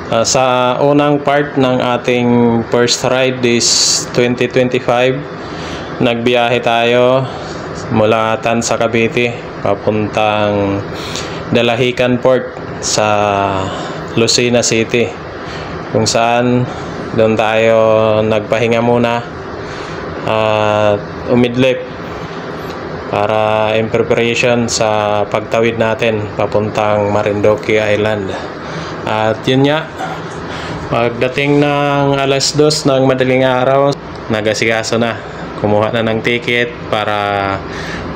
Sa unang part ng ating first ride this 2025, nagbiyahe tayo mula Tansa, Cavite papuntang Dalahican Port sa Lucena City, kung saan doon tayo nagpahinga muna at umidlip para in preparation sa pagtawid natin papuntang Marinduque Island. At yun nga, pagdating ng alas 2 ng madaling araw, nagasikaso na, kumuha na ng ticket para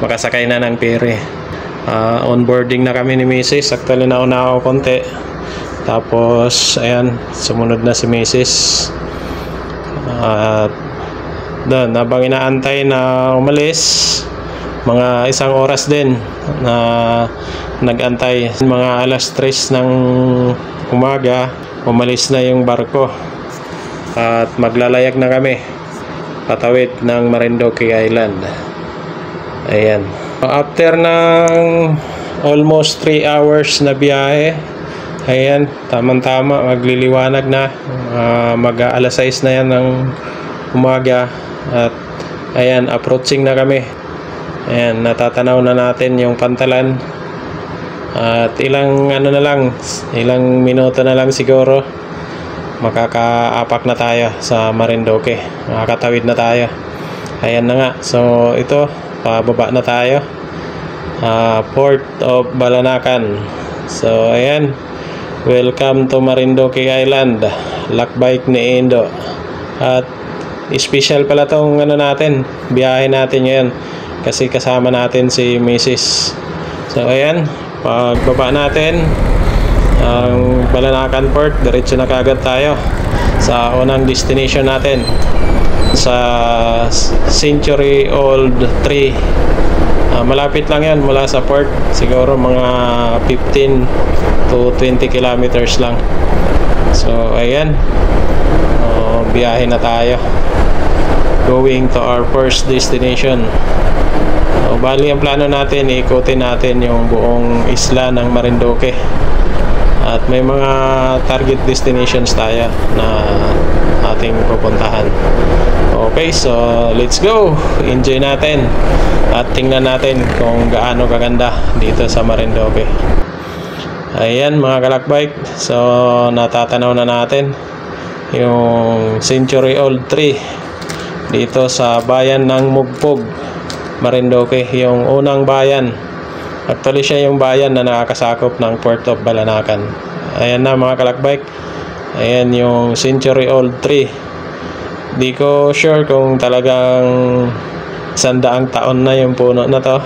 makasakay na ng ferry. Onboarding na kami ni Mrs. Actually nauna ako konti, tapos ayan, sumunod na si Mrs. Doon, habang inaantay na umalis, mga 1 oras din na nagantay. Mga alas 3 ng umaga, umalis na yung barko at maglalayag na kami patawid ng Marinduque Island. Ayan, after ng almost 3 hours na biyahe, ayan, tamang-tama, magliliwanag na. Mag-alas 6 na yan ng umaga at ayan, approaching na kami. Ayan, natatanaw na natin yung Pantalan at ilang minuto na lang siguro makakaapak na tayo sa Marinduque, makakatawid na tayo. Ayan na nga, so ito, pababa na tayo, Port of Balanacan. So ayan, welcome to Marinduque Island, lakbike ni Indo. At special pala tong natin, biyahe natin ngayon kasi kasama natin si Mrs. So ayan, pagbaba natin ang Balanacan Port, diretso na kaagad tayo sa unang destination natin, sa Century Old Tree. Malapit lang yan mula sa port, siguro mga 15 to 20 kilometers lang. So ayan, biyahe na tayo going to our first destination. Bali, ang plano natin, ikutin natin yung buong isla ng Marinduque at may mga target destinations tayo na ating pupuntahan. Okay, so let's go, enjoy natin at tingnan natin kung gaano kaganda dito sa Marinduque. Ayan mga kalakbike, so natatanaw na natin yung Century Old Tree dito sa bayan ng Mugpog, Marinduque, yung unang bayan. Actually siya yung bayan na nakakasakop ng Port of Balanacan. Ayan na mga kalakbike, ayan yung Century Old Tree. Di ko sure kung talagang 100 taon na yung puno na to,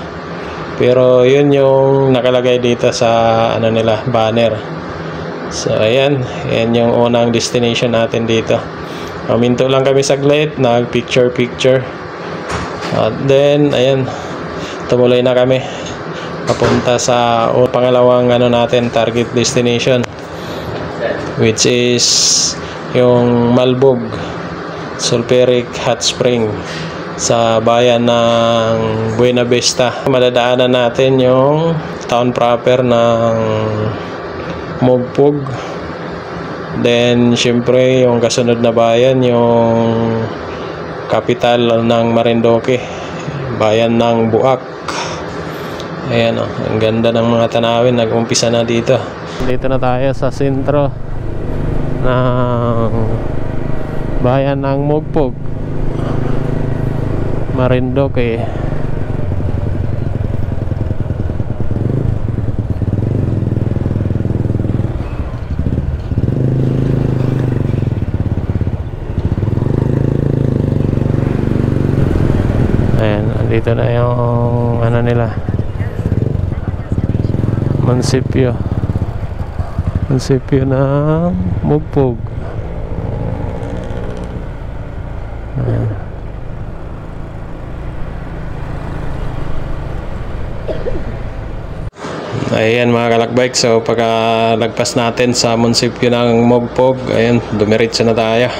pero yun yung nakalagay dito sa nila, banner. So ayan, ayan yung unang destination natin dito. Minto lang kami saglit, nag picture at then ayan, tumuloy na kami papunta sa pangalawang natin target destination, which is yung Malbog Sulphuric Hot Spring sa bayan ng Buena Vista. Madadaanan natin yung town proper ng Mugpog. Then syempre yung kasunod na bayan, yung capital ng Marinduque, bayan ng Buak. Ayan, ang ganda ng mga tanawin, nag-umpisa na dito. Dito na tayo sa sentro ng bayan ng Mugpog, Marinduque. Ayan, dito na yung nila, munisipyo ng Mugpog. Ayan. Ayan mga kalakbike, so pagkalagpas natin sa munisipyo ng Mugpog, ayan, dumiretso na tayo.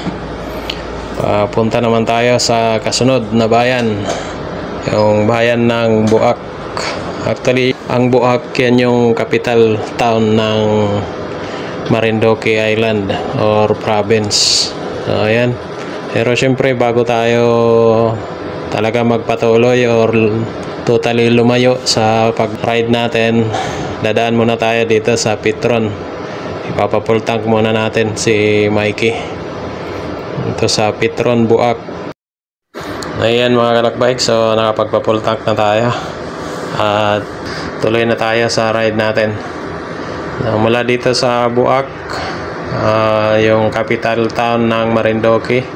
Punta naman tayo sa kasunod na bayan, yung bayan ng Buak. Actually, ang Buak yan yung capital town ng Marinduque Island or province. So ayan. Pero syempre bago tayo talaga magpatuloy or totally lumayo sa pag-ride natin, dadaan muna tayo dito sa Petron. Ipapapul tank muna natin si Mikey ito sa Petron Buak. Ayan mga kalakbike, so nakapagpapul tank na tayo at tuloy na tayo sa ride natin. Mula dito sa Buak, yung capital town ng Marinduque,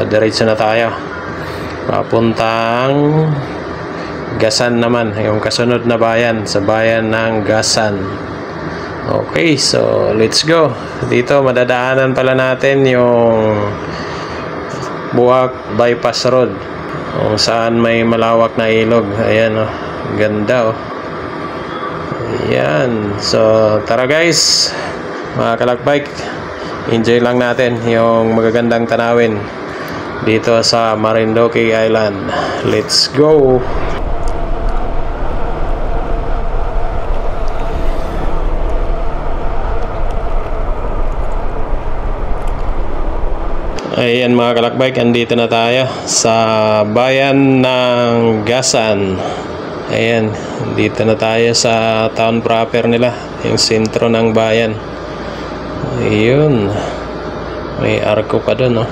diretso na tayo papuntang Gasan naman, yung kasunod na bayan, sa bayan ng Gasan. Okay, so let's go. Dito madadaanan pala natin yung Buak Bypass Road, kung saan may malawak na ilog. Ayan oh, ganda oh. Ayan, so tara guys, mga kalakbike, enjoy lang natin yung magagandang tanawin dito sa Marinduque Island. Let's go. Ayan mga kalakbike, andito na tayo sa bayan ng Gasan. Ayan, dito na tayo sa town proper nila, yung sentro ng bayan. Ayun, may arko pa dun oh.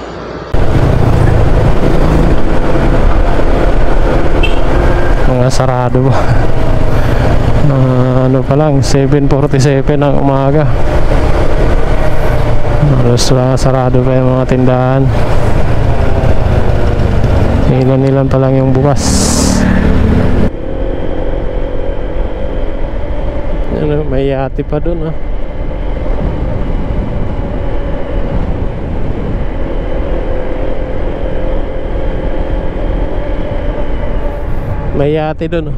Mga sarado ba? Ano pa lang, 7:47 ng umaga. Halos sarado pa yung mga tindahan. Ilan pa lang yung bukas. Ano, may yate pa dun oh. May yate dun oh.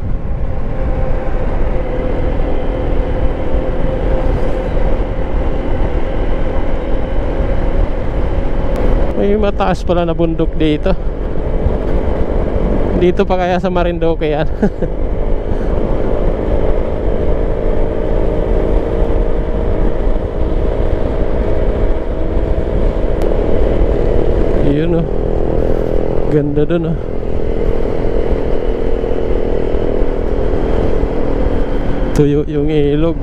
May mataas pala na bundok dito. Dito pa kaya sa Marinduque yan. Yun oh, ganda dun oh. Tuyo yung ilog.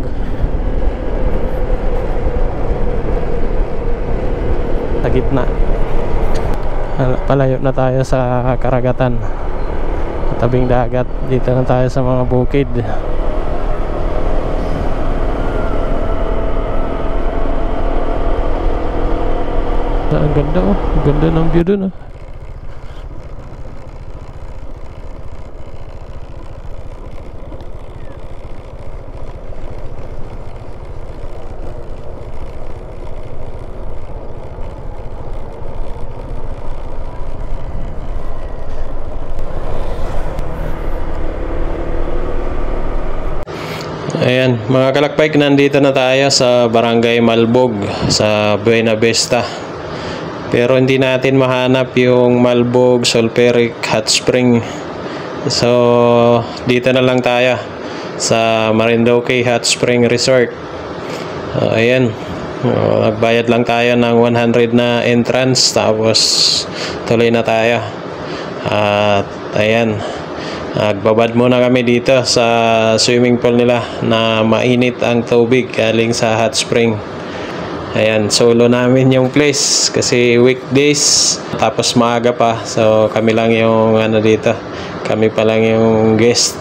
Sa gitna. Palayo na tayo sa karagatan, tabing dagat. Dito na tayo sa mga bukid. Ang ganda oh, ganda ng view dun oh. Ayan mga kalakbike, nandito na tayo sa Barangay Malbog sa Buena Vista. Pero hindi natin mahanap yung Malbog Sulphuric Hot Spring. So dito na lang tayo sa Marinduque Hot Spring Resort. Ayan, nagbayad lang tayo ng 100 na entrance, tapos tuloy na tayo. At ayan, nagbabad muna kami dito sa swimming pool nila na mainit ang tubig galing sa hot spring. Ayan, solo namin yung place kasi weekdays, tapos maaga pa. So kami lang yung ano dito, kami pa lang yung guest.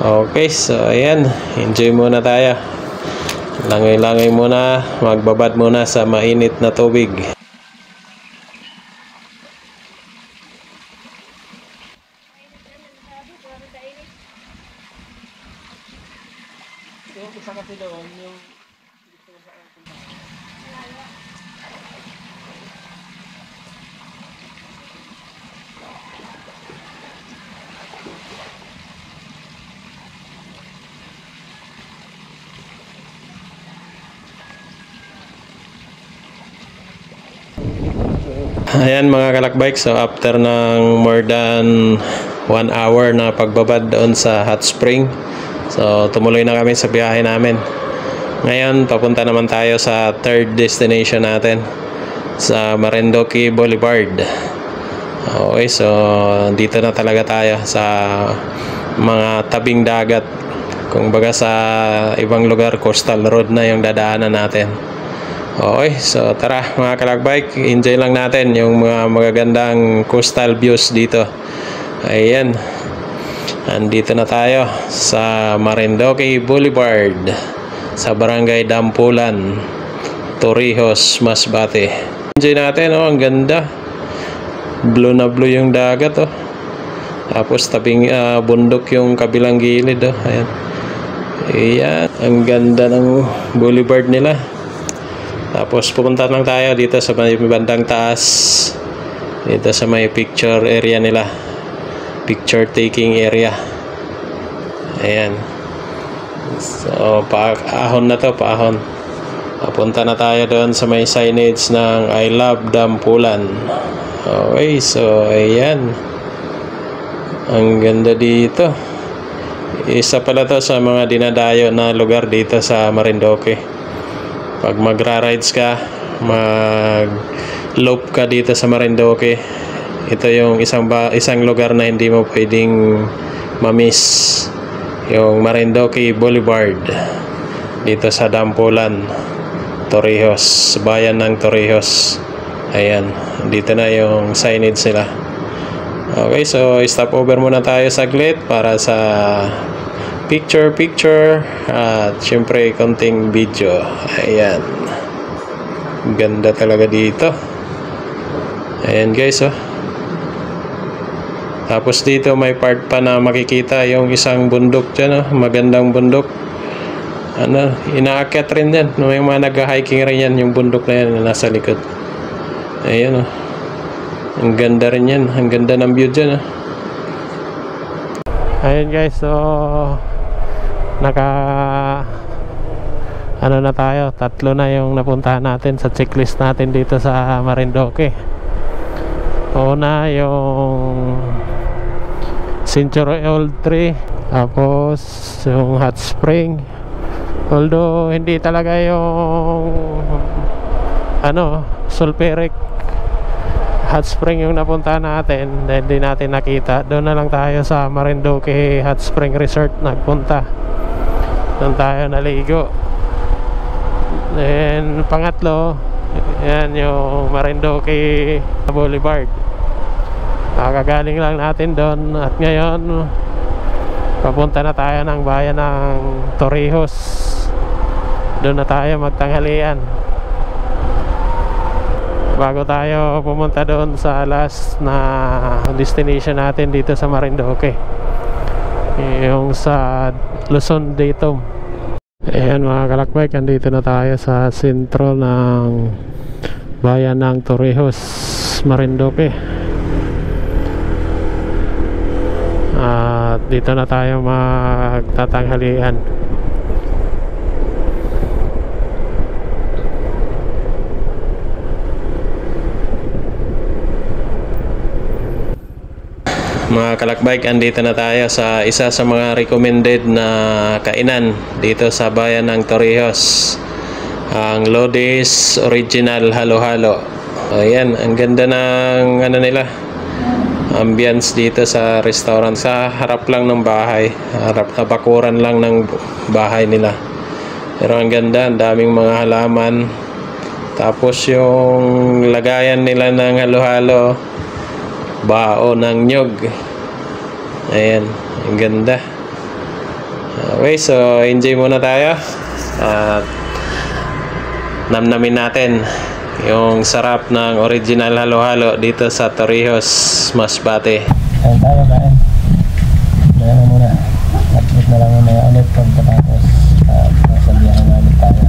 Okay, so ayan, enjoy muna tayo. Langoy-langoy muna, magbabad muna sa mainit na tubig. Isa kasi doon yung ayan mga kalakbike, so after ng more than 1 hour na pagbabad doon sa hot spring, so tumuloy na kami sa biyahe namin. Ngayon, papunta naman tayo sa third destination natin, sa Marindoque Boulevard. Okay, so dito na talaga tayo sa mga tabing dagat. Kung baga sa ibang lugar, coastal road na yung dadaanan natin. Okay, so tara mga kalakbike, enjoy lang natin yung mga magagandang coastal views dito. Ayan, andito na tayo sa Marindoque Boulevard, sa Barangay Dampulan, Torrijos, Masbate. Enjoy natin, oh, ang ganda. Blue na blue yung dagat, oh. Tapos tabing bundok yung kabilang gilid, oh. Ayan. Ayan, ang ganda ng boulevard nila. Tapos pupunta lang tayo dito sa may bandang taas, dito sa may picture area nila, picture taking area. Ayan. So paahon na to, paahon. Papunta na tayo doon sa may signage ng I Love Dampulan. Okay, so ayan, ang ganda dito. Isa pala to sa mga dinadayo na lugar dito sa Marindoque. Pag magra-rides ka, mag-loop ka dito sa Marindoque, ito yung isang lugar na hindi mo pwedeng ma-miss. Yung Marindoque Boulevard dito sa Dampulan, Torrijos, bayan ng Torrijos. Ayan, dito na yung signage nila. Okay, so stop over muna tayo saglit para sa picture at syempre konting video. Ayan, ganda talaga dito. Ayan guys, oh. Tapos dito may part pa na makikita yung isang bundok dyan, oh. Magandang bundok. Ano, inaakyat rin yan. May mga nag-hiking rin yan, yung bundok na yan na nasa likod. Ayan, oh. Ang ganda rin yan. Ang ganda ng view dyan, oh. Ayan guys, so ano na tayo, tatlo na yung napuntahan natin sa checklist natin dito sa Marindoque. Una yung Century Old Tree, tapos yung hot spring, although hindi talaga yung ano, sulfuric hot spring yung napuntahan natin dahil di natin nakita. Doon na lang tayo sa Marindoque Hot Spring Resort nagpunta. Doon tayo naligo. Then pangatlo, yan yung Marindoque Boulevard. Kakagaling lang natin doon at ngayon papunta na tayo ng bayan ng Torrijos. Doon na tayo magtanghalian bago tayo pumunta doon sa last na destination natin dito sa Marindoque, yung sa Luzon Datum. Ayan mga kalakbike, andito na tayo sa sentro ng bayan ng Torrijos, Marindoque. At dito na tayo magtatanghalian. Mga kalakbike, andito na tayo sa isa sa mga recommended na kainan dito sa bayan ng Torrijos, ang Lodi's Original Halo-Halo. Ayan, ang ganda ng ano nila, ambience dito sa restaurant. Sa harap lang ng bahay, harap na bakuran lang ng bahay nila, pero ang ganda, ang daming mga halaman. Tapos yung lagayan nila ng halo-halo, bao ng nyog. Ayan, ang ganda. Okay, so enjoy muna tayo at namnamin natin yung sarap ng original halo-halo dito sa Torrijos, Masbate. Kain tayo, kain. Kaya na muna. At na lang muna ulit pagkatapos at nasa biyahe na ulit tayo.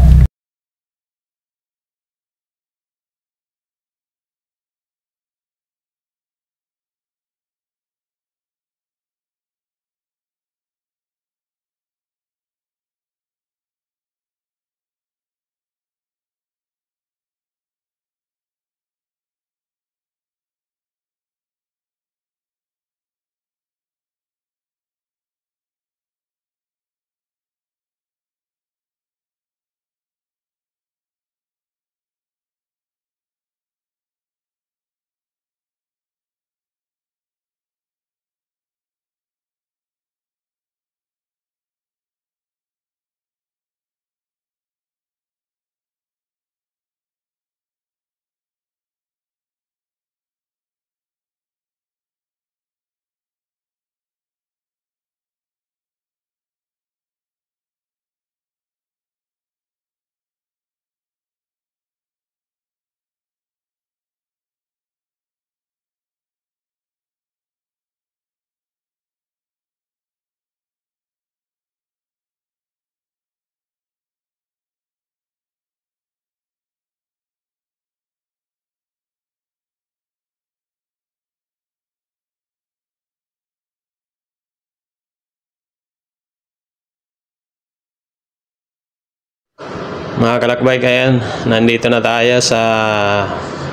Mga kalakbay, ayan, nandito na tayo sa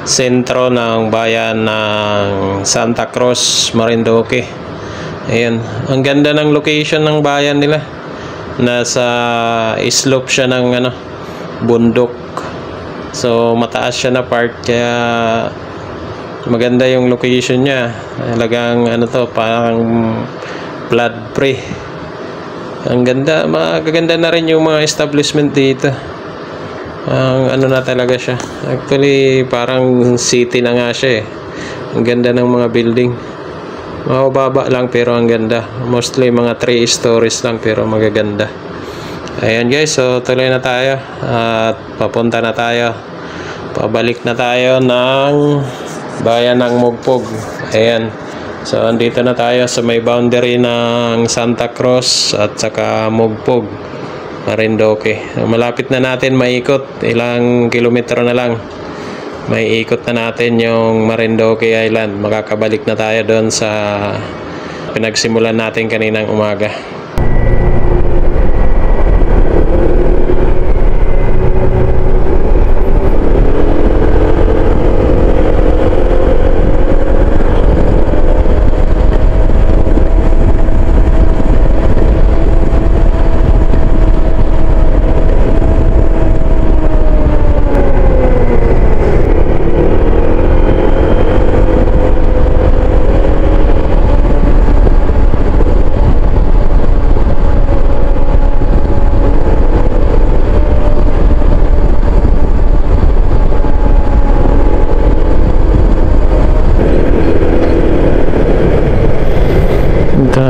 sentro ng bayan ng Santa Cruz, Marinduque. Ayan, ang ganda ng location ng bayan nila. Nasa slope siya ng bundok. So mataas siya na part, kaya maganda yung location niya. Talagang parang flood free. Ang ganda, magaganda na rin yung mga establishment dito. Ang na talaga siya. Actually, parang city na nga siya eh. Ang ganda ng mga building. Mababa lang pero ang ganda. Mostly mga 3 stories lang pero magaganda. Ayan guys, so tuloy na tayo. At papunta na tayo. Pabalik na tayo ng bayan ng Mugpog. Ayan. So, andito na tayo sa may boundary ng Santa Cruz at saka Mugpog, Marinduque. Malapit na natin maikot. Ilang kilometro na lang. May ikot na natin yung Marinduque Island. Makakabalik na tayo doon sa pinagsimulan natin kaninang umaga.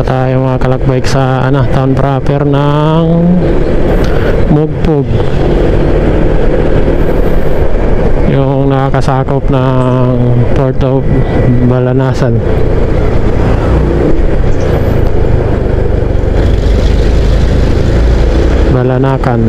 Tayo mga kalakbike sa town proper ng Mugpog, yung nakakasakop ng Port of Balanasan. Balanakan.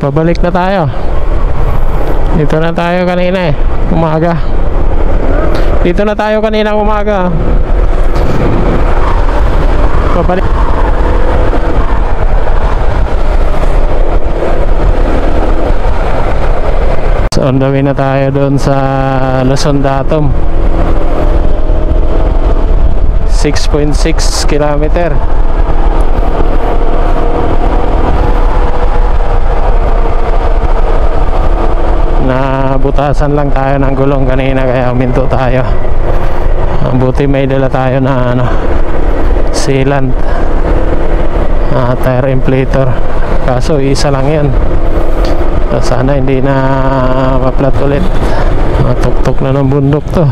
Pabalik na tayo. Dito na tayo kanina umaga. Dito na tayo kanina umaga. Pabalik. So on the way na tayo doon sa Luzon Datum. 6.6 kilometer. Nabutasan lang tayo ng gulong kanina kaya huminto tayo. Buti may dala tayo na sealant, tire inflator, kaso isa lang yan. Sana hindi na maplat ulit. Matuktok na ng bundok to.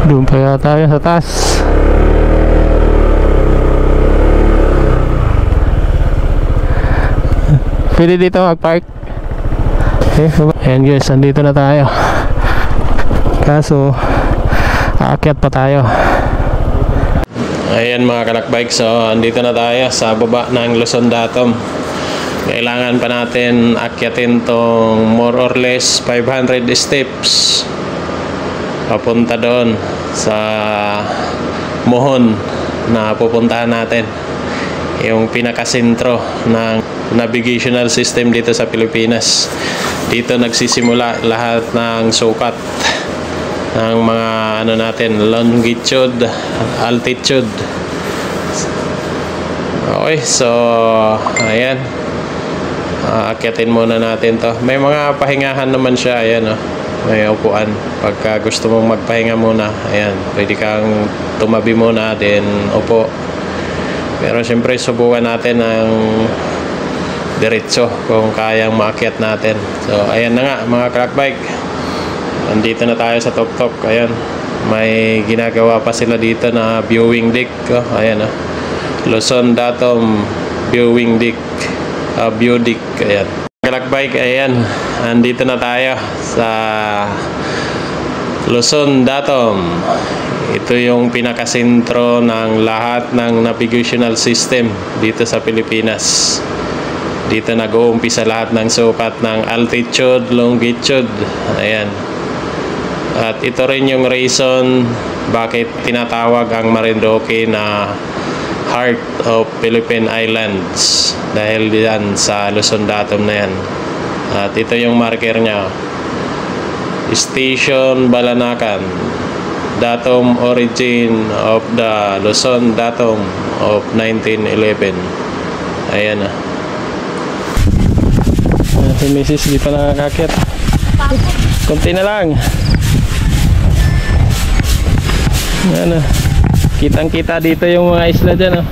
Doon pa yata yun sa taas. Pwede dito mag-park. Okay, ayan guys, nandito na tayo. Kaso aakyat pa tayo. Ayan mga kalakbike, so andito na tayo sa baba ng Luzon Datum. Kailangan pa natin akyatin tong more or less 500 steps papunta doon sa Mohon na pupuntahan natin, yung pinakasentro ng navigational system dito sa Pilipinas. Dito nagsisimula lahat ng sukat ng mga ano natin, longitude, altitude. Okay, so ayan, akyatin muna natin to. May mga pahingahan naman siya, ayan oh. May upuan pagka gusto mong magpahinga muna, ayan, pwede kang tumabi muna din upo. Pero siyempre subukan natin ang diretso kung kayang maakyat natin. So ayan na nga mga kalakbike, andito na tayo sa tuktok. Ayan, may ginagawa pa sila dito na viewing deck. Oh, ayan oh. Luzon Datum viewing deck, view deck. Ayan kalakbike, ayan, andito na tayo sa Luzon Datum. Ito yung pinakasentro ng lahat ng navigational system dito sa Pilipinas. Dito nag-uumpisa lahat ng sukat ng altitude, longitude. Ayan. At ito rin yung reason bakit tinatawag ang Marinduque na Heart of Philippine Islands, dahil diyan sa Luzon Datum na yan. At ito yung marker nya, Station Balanacan, datum origin of the Luzon Datum of 1911. Ayan na. Si Mrs. di pa nakakakit. Kunti na lang. Ayan na. Kitang-kita dito yung mga isla dyan, oh.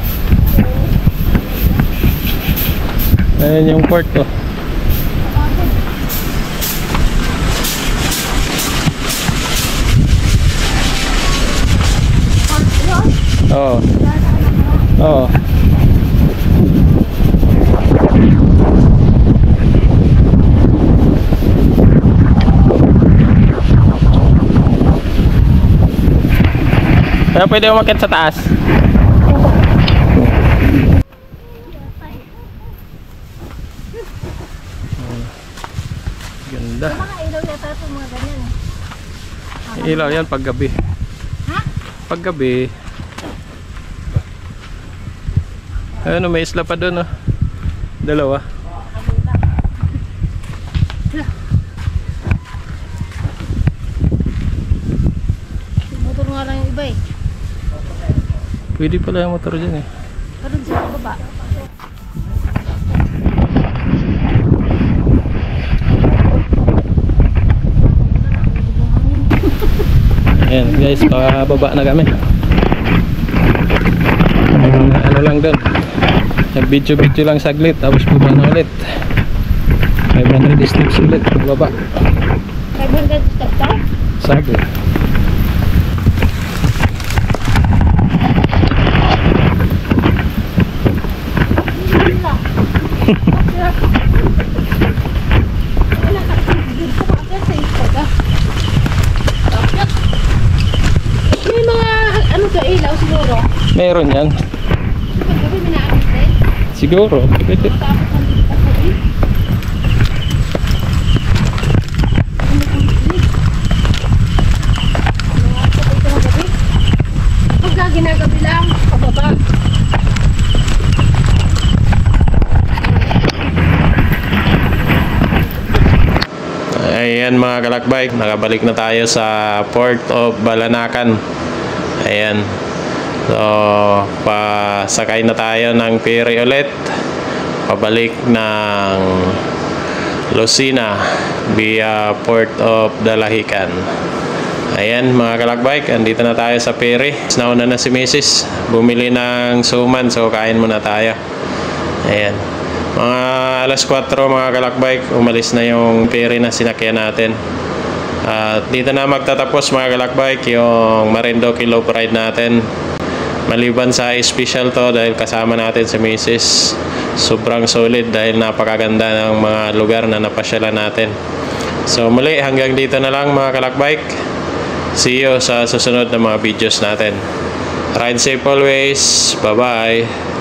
Ayan yung port, oh. Oo. Oo. Kaya pwede umakyat sa taas. Ganda. Mga ilaw yata ito, mga ganyan. Ilaw yan paggabi. Ha? Paggabi. Ano, may isla pa doon, oh. Dalawa. Motor nga lang yung iba eh. Pwede pala yung motor dyan, eh. Karoon sila baba. Ayan guys, pababa na kami. Ano lang doon, nag-video lang saglit, tapos baba na ulit. 500 steps ulit pagbaba. 500 steps ka? Saglit. May mga ano ka ilaw siguro? Meron yan. Paggabi may naakit din. Siguro. Pwede. Tapos ang paggabi. Pagka ginagabi lang, pababa. Ayan mga kalakbike, nakabalik na tayo sa Port of Balanacan. Ayan. So, pasakay na tayo ng ferry ulit. Pabalik ng Lucena via Port of Dalahican. Ayan mga kalakbike, andito na tayo sa ferry. Nauna na si Mrs. Bumili ng suman, so kain muna tayo. Ayan. Mga alas 4 mga kalakbike, umalis na yung ferry na sinakyan natin. At dito na magtatapos mga kalakbike yung Marinduque Loop ride natin. Maliban sa special to dahil kasama natin si Mrs. Sobrang solid dahil napakaganda ng mga lugar na napasyalan natin. So muli, hanggang dito na lang mga kalakbike. See you sa susunod na mga videos natin. Ride safe always. Bye-bye.